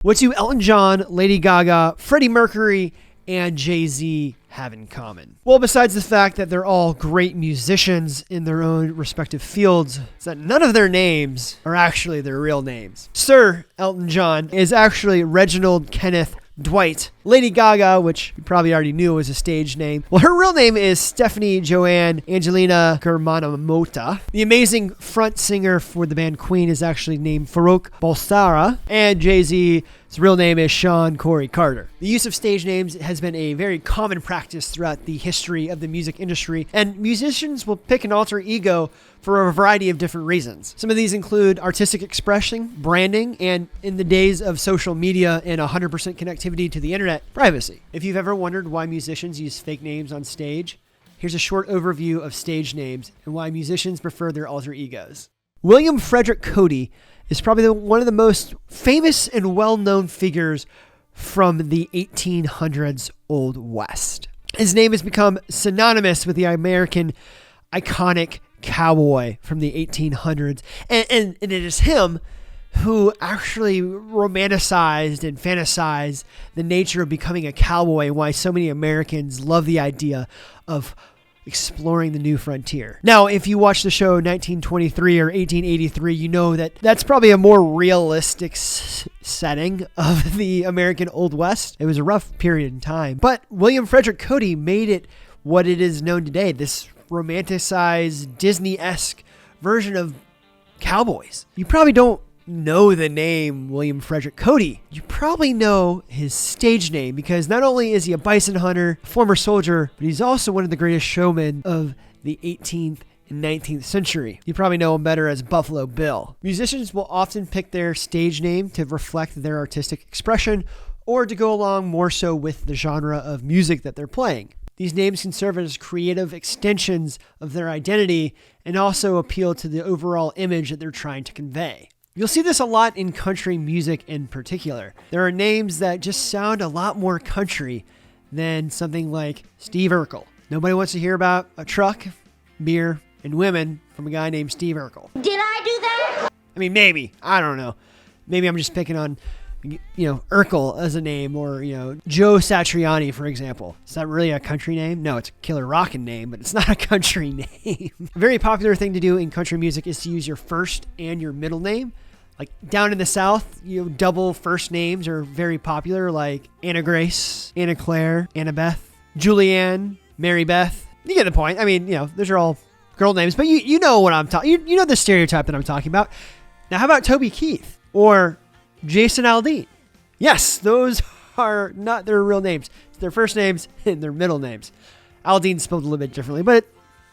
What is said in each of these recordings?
What do Elton John, Lady Gaga, Freddie Mercury, and Jay-Z have in common? Well, besides the fact that they're all great musicians in their own respective fields, is that none of their names are actually their real names. Sir Elton John is actually Reginald Kenneth Dwight. Lady Gaga, which you probably already knew was a stage name, well, her real name is Stephanie Joanne Angelina Germanotta. The amazing front singer for the band Queen is actually named Farouk Balsara, and Jay-Z's real name is Sean Corey Carter. The use of stage names has been a very common practice throughout the history of the music industry, and musicians will pick an alter ego for a variety of different reasons. Some of these include artistic expression, branding, and in the days of social media and 100% connectivity to the internet, privacy. If you've ever wondered why musicians use fake names on stage, here's a short overview of stage names and why musicians prefer their alter egos. William Frederick Cody is probably one of the most famous and well-known figures from the 1800s Old West. His name has become synonymous with the American iconic cowboy from the 1800s. And it is him who actually romanticized and fantasized the nature of becoming a cowboy and why so many Americans love the idea of exploring the new frontier. Now, if you watch the show 1923 or 1883, you know that that's probably a more realistic setting of the American Old West. It was a rough period in time, but William Frederick Cody made it what it is known today, this romanticized Disney-esque version of cowboys. You probably don't know the name William Frederick Cody. You probably know his stage name because not only is he a bison hunter, former soldier, but he's also one of the greatest showmen of the 18th and 19th century. You probably know him better as Buffalo Bill. Musicians will often pick their stage name to reflect their artistic expression or to go along more so with the genre of music that they're playing. These names can serve as creative extensions of their identity and also appeal to the overall image that they're trying to convey. You'll see this a lot in country music in particular. There are names that just sound a lot more country than something like Steve Urkel. Nobody wants to hear about a truck, beer, and women from a guy named Steve Urkel. Did I do that? I mean, maybe. I don't know. Maybe I'm just picking on, Urkel as a name, or, Joe Satriani, for example. Is that really a country name? No, it's a killer rockin' name, but it's not a country name. A very popular thing to do in country music is to use your first and your middle name. Like down in the South, double first names are very popular, like Anna Grace, Anna Claire, Anna Beth, Julianne, Mary Beth. You get the point. I mean, those are all girl names, but you know what I'm talking. You know the stereotype that I'm talking about. Now, how about Toby Keith or Jason Aldean? Yes, those are not their real names. It's their first names and their middle names. Aldean's spelled a little bit differently, but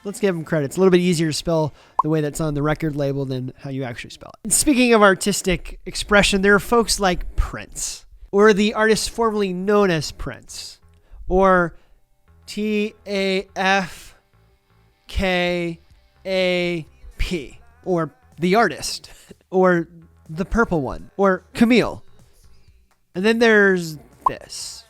let's give him credit. It's a little bit easier to spell the way that's on the record label than how you actually spell it. And speaking of artistic expression, there are folks like Prince, or the artist formerly known as Prince, or TAFKAP, or the artist, or the purple one, or Camille. And then there's this.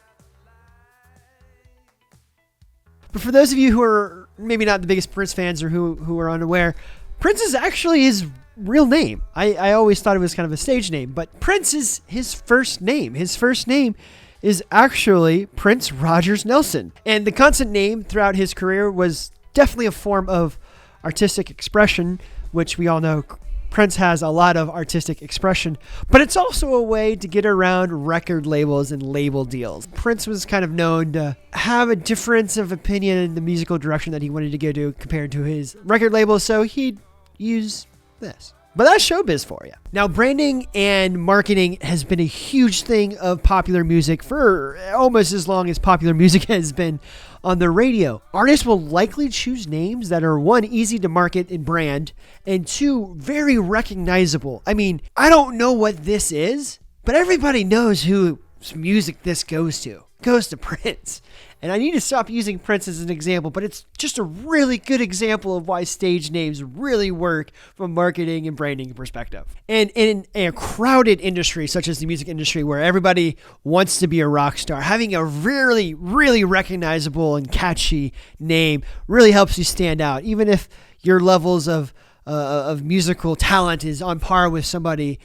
But for those of you who are maybe not the biggest Prince fans or who are unaware, Prince is actually his real name. I always thought it was kind of a stage name, but Prince is his first name. His first name is actually Prince Rogers Nelson. And the constant name throughout his career was definitely a form of artistic expression, which we all know Prince has a lot of artistic expression, but it's also a way to get around record labels and label deals. Prince was kind of known to have a difference of opinion in the musical direction that he wanted to go to compared to his record label, so he'd use this. But that's showbiz for you. Now, branding and marketing has been a huge thing of popular music for almost as long as popular music has been on the radio. Artists will likely choose names that are, one, easy to market and brand, and two, very recognizable. I mean, I don't know what this is, but everybody knows whose music this goes to. It goes to Prince. And I need to stop using Prince as an example, but it's just a really good example of why stage names really work from a marketing and branding perspective. And in a crowded industry, such as the music industry, where everybody wants to be a rock star, having a really, really recognizable and catchy name really helps you stand out, even if your levels of musical talent is on par with somebody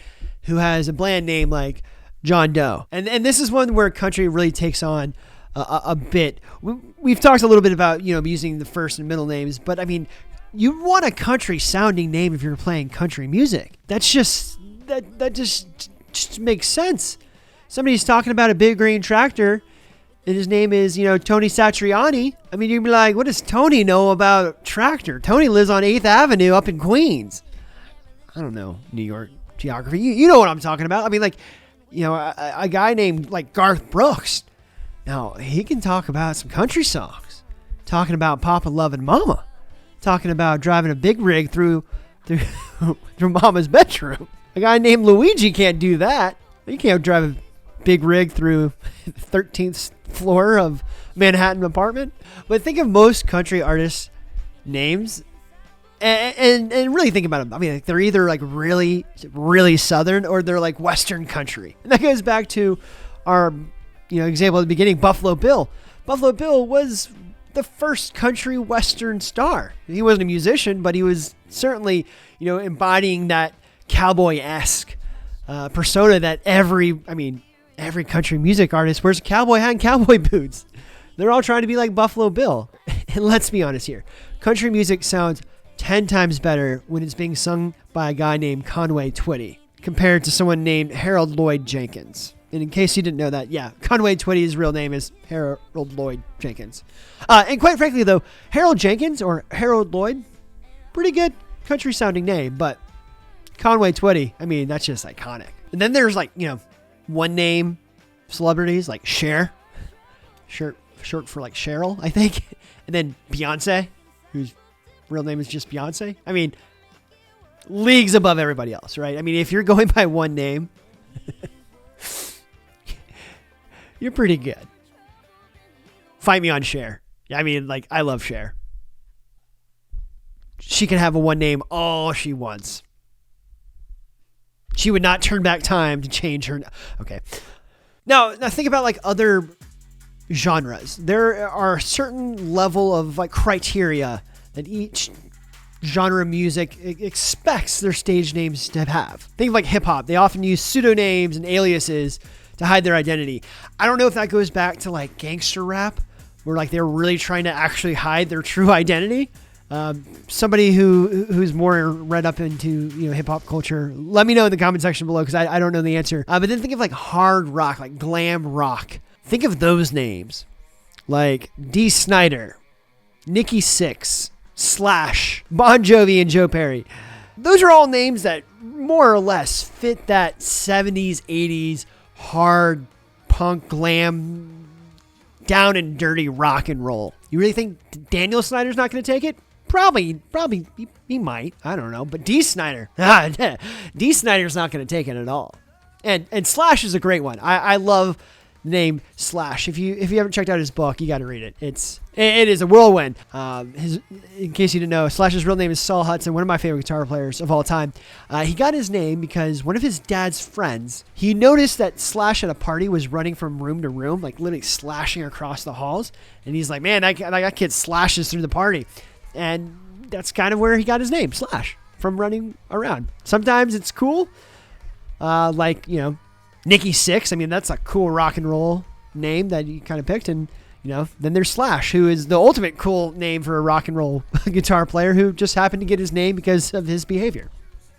who has a bland name like John Doe. And this is one where country really takes on a bit. We've talked a little bit about, using the first and middle names, but I mean, you want a country sounding name if you're playing country music. That's just, that just makes sense. Somebody's talking about a big green tractor and his name is, Tony Satriani. I mean, you'd be like, what does Tony know about tractor? Tony lives on 8th Avenue up in Queens. I don't know New York geography. You know what I'm talking about. I mean, like, a guy named like Garth Brooks. Now, he can talk about some country songs, talking about Papa loving Mama, talking about driving a big rig through Mama's bedroom. A guy named Luigi can't do that. He can't drive a big rig through the 13th floor of Manhattan apartment. But think of most country artists' names and really think about them. I mean, like, they're either like really, really Southern or they're like Western country. And that goes back to our example at the beginning, Buffalo Bill. Buffalo Bill was the first country Western star. He wasn't a musician, but he was certainly, embodying that cowboy-esque persona that every country music artist wears a cowboy hat and cowboy boots. They're all trying to be like Buffalo Bill. And let's be honest here. Country music sounds 10 times better when it's being sung by a guy named Conway Twitty compared to someone named Harold Lloyd Jenkins. And in case you didn't know that, yeah, Conway Twitty's real name is Harold Lloyd Jenkins. And quite frankly, though, Harold Jenkins or Harold Lloyd, pretty good country sounding name, but Conway Twitty, I mean, that's just iconic. And then there's like, one name celebrities like Cher, short for like Cheryl, I think. And then Beyonce, whose real name is just Beyonce. I mean, leagues above everybody else, right? I mean, if you're going by one name, you're pretty good. Fight me on Cher. I mean, like, I love Cher. She can have a one name all she wants. She would not turn back time to change her. Okay. Now think about like other genres. There are a certain level of like criteria that each genre of music expects their stage names to have. Think of like hip hop. They often use pseudonames and aliases to hide their identity. I don't know if that goes back to like gangster rap, where like they're really trying to actually hide their true identity. Somebody who's more read up into hip hop culture, let me know in the comment section below because I don't know the answer. But then think of like hard rock, like glam rock. Think of those names, like Dee Snider, Nikki Sixx, Slash, Bon Jovi, and Joe Perry. Those are all names that more or less fit that 70s, 80s hard punk glam down and dirty rock and roll. You really think Daniel Snyder's not going to take it? Probably he might. I don't know. But Dee Snider, Dee Snider's not going to take it at all. And Slash is a great one. I love the name Slash. If you haven't checked out his book, you got to read it. It is a whirlwind. In case you didn't know, Slash's real name is Saul Hudson, one of my favorite guitar players of all time. He got his name because one of his dad's friends, he noticed that Slash at a party was running from room to room, like literally slashing across the halls. And he's like, man, that kid slashes through the party. And that's kind of where he got his name, Slash, from running around. Sometimes it's cool. Like, Nikki Sixx. I mean, that's a cool rock and roll name that you kind of picked. And, then there's Slash, who is the ultimate cool name for a rock and roll guitar player who just happened to get his name because of his behavior.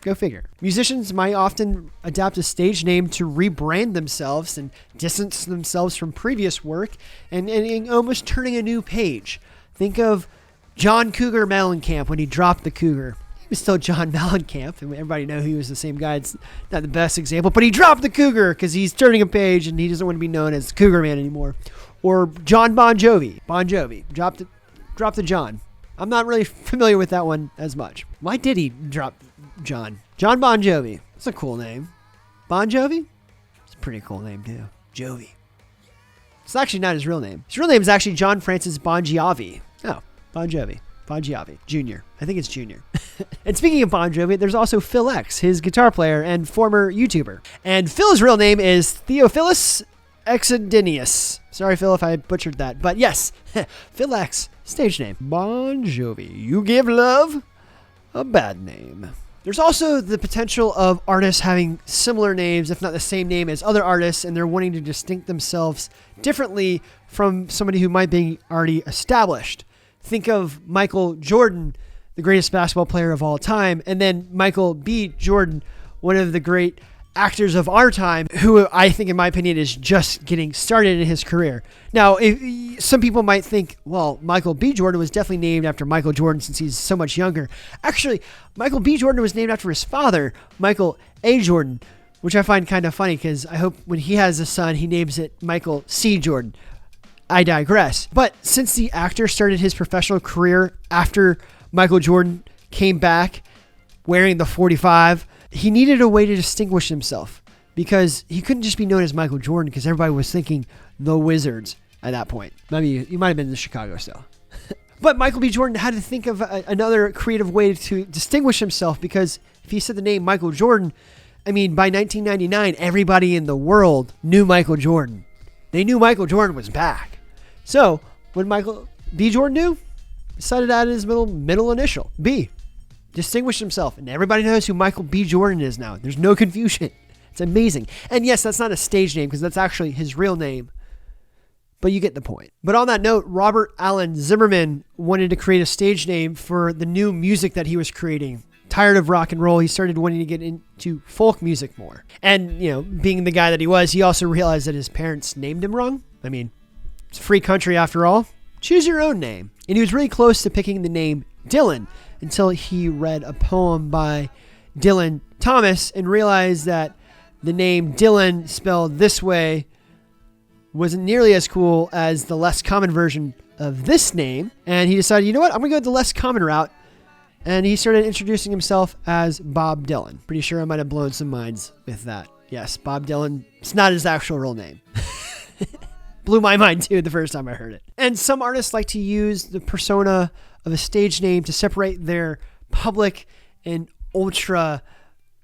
Go figure. Musicians might often adapt a stage name to rebrand themselves and distance themselves from previous work and almost turning a new page. Think of John Cougar Mellencamp when he dropped the Cougar. He was still John Mellencamp, and everybody know he was the same guy. It's not the best example, but he dropped the Cougar because he's turning a page and he doesn't want to be known as Cougar Man anymore. Or John Bon Jovi. Bon Jovi. Drop the John. I'm not really familiar with that one as much. Why did he drop John? John Bon Jovi. That's a cool name. Bon Jovi? It's a pretty cool name, too. Jovi. It's actually not his real name. His real name is actually John Francis Bon Jovi. Oh, Bon Jovi. Bon Jovi. Jr. I think it's Jr. And speaking of Bon Jovi, there's also Phil X, his guitar player and former YouTuber. And Phil's real name is Theophilus Exodinius. Sorry, Phil, if I butchered that. But yes, Phil X, stage name. Bon Jovi. You give love a bad name. There's also the potential of artists having similar names, if not the same name as other artists, and they're wanting to distinct themselves differently from somebody who might be already established. Think of Michael Jordan, the greatest basketball player of all time, and then Michael B. Jordan, one of the great actors of our time, who I think, in my opinion, is just getting started in his career. Now, some people might think, well, Michael B. Jordan was definitely named after Michael Jordan since he's so much younger. Actually, Michael B. Jordan was named after his father, Michael A. Jordan, which I find kind of funny because I hope when he has a son, he names it Michael C. Jordan. I digress. But since the actor started his professional career after Michael Jordan came back wearing the 45, he needed a way to distinguish himself because he couldn't just be known as Michael Jordan because everybody was thinking the Wizards at that point. Maybe you might have been in Chicago still. But Michael B. Jordan had to think of another creative way to distinguish himself because if he said the name Michael Jordan, I mean, by 1999, everybody in the world knew Michael Jordan. They knew Michael Jordan was back. So when Michael B. Jordan knew, he decided to add his middle initial, B. Distinguished himself, and everybody knows who Michael B. Jordan is now. There's no confusion. It's amazing. And yes, that's not a stage name because that's actually his real name, but you get the point. But on that note, Robert Allen Zimmerman wanted to create a stage name for the new music that he was creating. Tired of rock and roll, he started wanting to get into folk music more. And, being the guy that he was, he also realized that his parents named him wrong. I mean, it's a free country after all. Choose your own name. And he was really close to picking the name Dylan until he read a poem by Dylan Thomas and realized that the name Dylan spelled this way wasn't nearly as cool as the less common version of this name. And he decided, you know what, I'm going to go the less common route. And he started introducing himself as Bob Dylan. Pretty sure I might have blown some minds with that. Yes, Bob Dylan. It's not his actual real name. Blew my mind too the first time I heard it. And some artists like to use the persona of a stage name to separate their public and ultra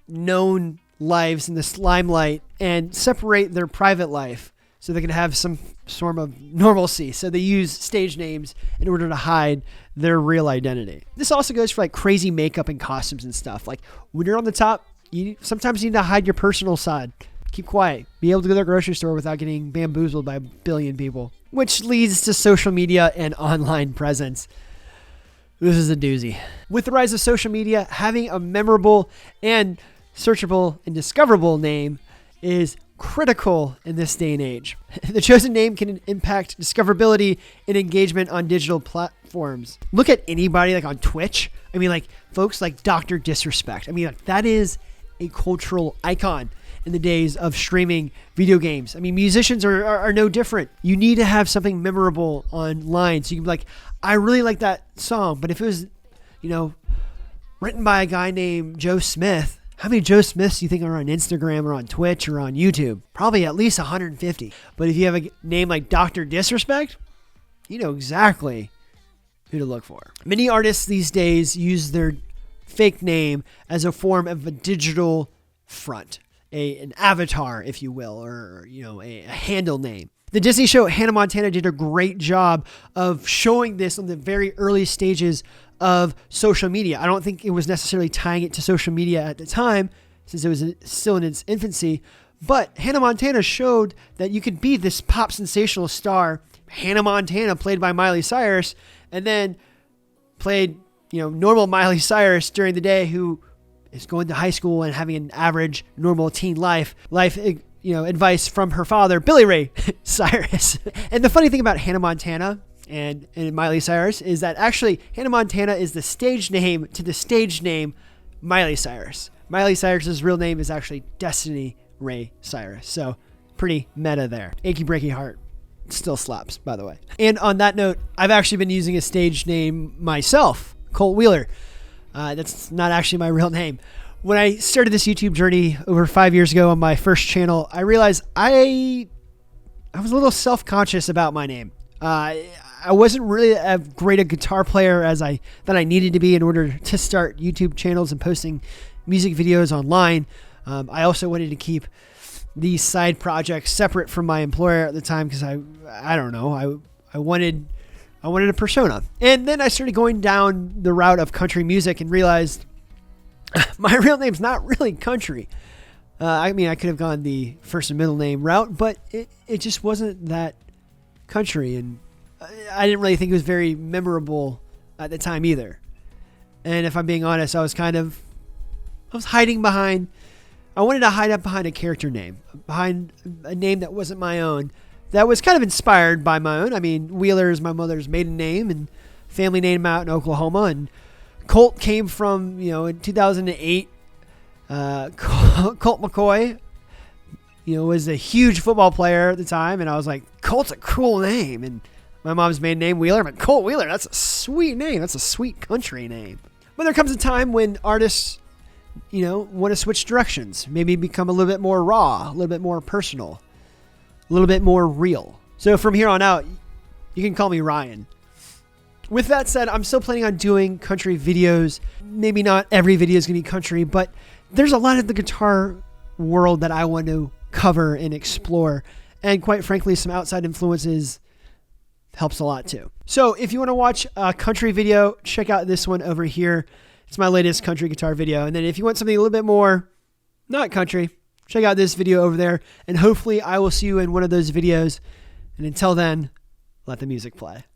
known lives in this limelight and separate their private life so they can have some sort of normalcy. So they use stage names in order to hide their real identity. This also goes for like crazy makeup and costumes and stuff. Like when you're on the top, you sometimes need to hide your personal side. Keep quiet. Be able to go to the grocery store without getting bamboozled by a billion people. Which leads to social media and online presence. This is a doozy. With the rise of social media, having a memorable and searchable and discoverable name is critical in this day and age. The chosen name can impact discoverability and engagement on digital platforms. Look at anybody like on Twitch. I mean, like folks like Dr. Disrespect. I mean, like, that is a cultural icon in the days of streaming video games. I mean, musicians are no different. You need to have something memorable online. So you can be like, I really like that song, but if it was, written by a guy named Joe Smith, how many Joe Smiths do you think are on Instagram or on Twitch or on YouTube? Probably at least 150. But if you have a name like Dr. Disrespect, you know exactly who to look for. Many artists these days use their fake name as a form of a digital front. An avatar, if you will, or a handle name. The Disney show Hannah Montana did a great job of showing this on the very early stages of social media. I don't think it was necessarily tying it to social media at the time, since it was still in its infancy, but Hannah Montana showed that you could be this pop sensational star, Hannah Montana, played by Miley Cyrus, and then played, normal Miley Cyrus during the day, who is going to high school and having an average, normal teen life, advice from her father, Billy Ray Cyrus. And the funny thing about Hannah Montana and Miley Cyrus is that actually Hannah Montana is the stage name to the stage name Miley Cyrus. Miley Cyrus's real name is actually Destiny Ray Cyrus. So pretty meta there. Achy Breaky Heart still slaps, by the way. And on that note, I've actually been using a stage name myself, Colt Wheeler. That's not actually my real name. When I started this YouTube journey over 5 years ago on my first channel, I realized I was a little self-conscious about my name. I wasn't really as great a guitar player that I needed to be in order to start YouTube channels and posting music videos online. I also wanted to keep these side projects separate from my employer at the time because I don't know, I wanted a persona. And then I started going down the route of country music and realized My real name's not really Country. I mean, I could have gone the first and middle name route, but it just wasn't that country, and I didn't really think it was very memorable at the time either. And if I'm being honest, I was hiding behind. I wanted to hide up behind a character name, behind a name that wasn't my own, that was kind of inspired by my own. I mean, Wheeler is my mother's maiden name and family name out in Oklahoma, and Colt came from, in 2008. Colt McCoy, was a huge football player at the time, and I was like, Colt's a cool name. And my mom's maiden name, Wheeler, but Colt Wheeler, that's a sweet name. That's a sweet country name. But there comes a time when artists, want to switch directions, maybe become a little bit more raw, a little bit more personal, a little bit more real. So from here on out, you can call me Ryan. With that said, I'm still planning on doing country videos. Maybe not every video is going to be country, but there's a lot of the guitar world that I want to cover and explore. And quite frankly, some outside influences helps a lot too. So if you want to watch a country video, check out this one over here. It's my latest country guitar video. And then if you want something a little bit more not country, check out this video over there. And hopefully I will see you in one of those videos. And until then, let the music play.